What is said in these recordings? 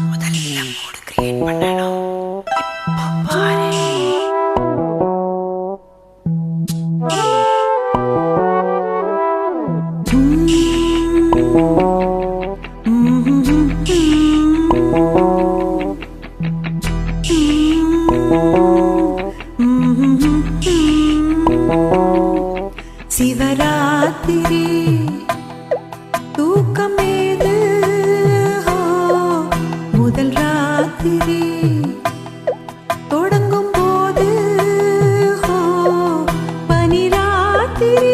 முதல்ல மூடு கிரியேட் பண்ணணும். இப்ப பாரு. சிவராத்திரி தூக்கமேது முதல் ராத்திரி தொடங்கும் போது பனி ராத்திரி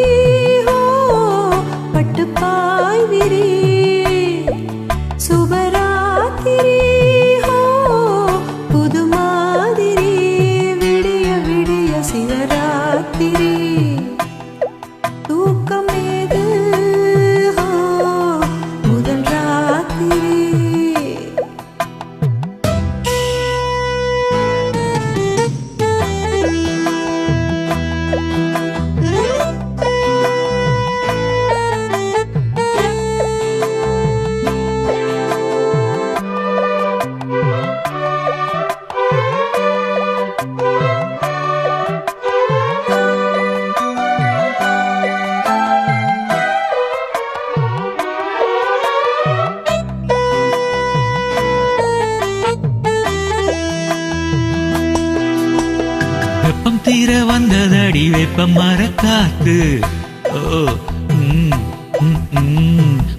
பட்டுப்பாய் விரி சுபராத்திரி புது மாதிரி விடிய விடிய சிவராத்திரி தூக்கமேது முதல் ராத்திரி. வெப்பம் தீர வந்ததடி வெப்பம் மரக்காத்து.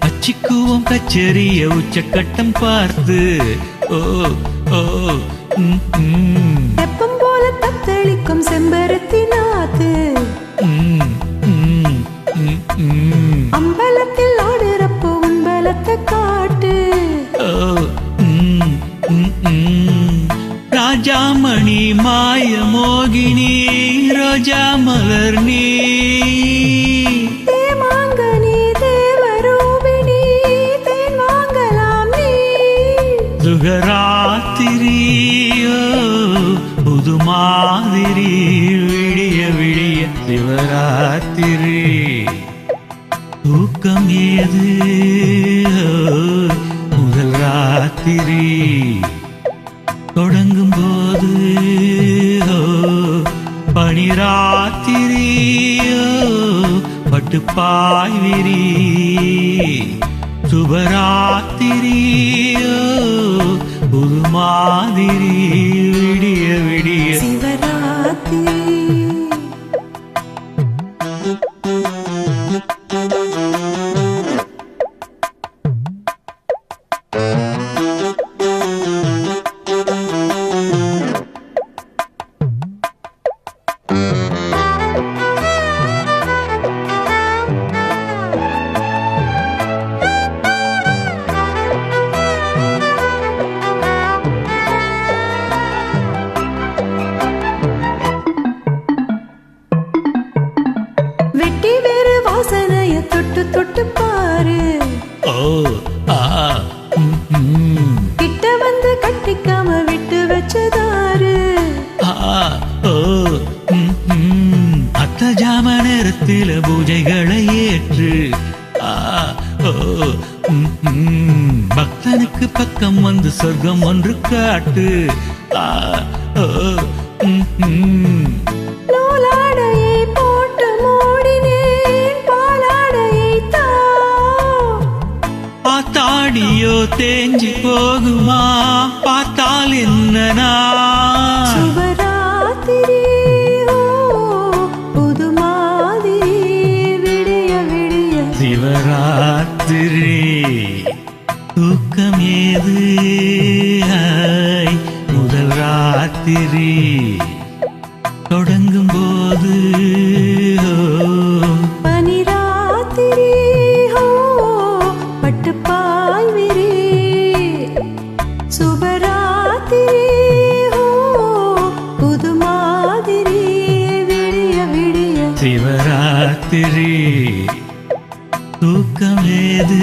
அச்சிக்குவோம் கச்சேரிய உச்சக்கட்டம் பார்த்து. வெப்பம் போல தத்தளிக்கும் செம்பருத்தி நாத்து. அம்பலத்தில் ஆடுறப்போ உன் பலத்தை காட்டு. ராஜாமணி மாய மோகினி ரோஜா மலர் நீ தேமாங்கனி தேவரூபிணி தேன் வாங்கலாம் நீ. சுகராத்திரி புது மாதிரி விடிய விடிய சிவராத்திரி தூக்கம் ஏது முதல் ராத்திரி தொடங்கும் போது பனி ராத்திரி பட்டுப்பாய் விரி சுபராத்திரி புது மாதிரி விடிய விடிய சிவராத்திரி. வெட்டி வேறு வாசனைய தொட்டு தொட்டு பாரு. கிட்ட வந்து கட்டிக்காம விட்டு வச்சதாரு. அத்த ஜாம நேரத்தில பூஜைகளை ஏற்று. பக்தனுக்கு பக்கம் வந்து சொர்க்கம் ஒன்று காட்டு. நூலாடையை போட்டு மூடினேன் பாலாடையை தா. பார்த்தாடியோ தேஞ்சி போகுமா பார்த்தால் என்னனா. சுபராத்திரி புது மாதிரி விடிய விடிய சிவராத்திரி தூக்கம் ஏது முதல் ராத்திரி தொடங்கும் போது பனி ராத்திரி பட்டுப்பாய் விரி சுபராத்திரி புது மாதிரி விடிய விடிய சிவராத்திரி தூக்கம் ஏது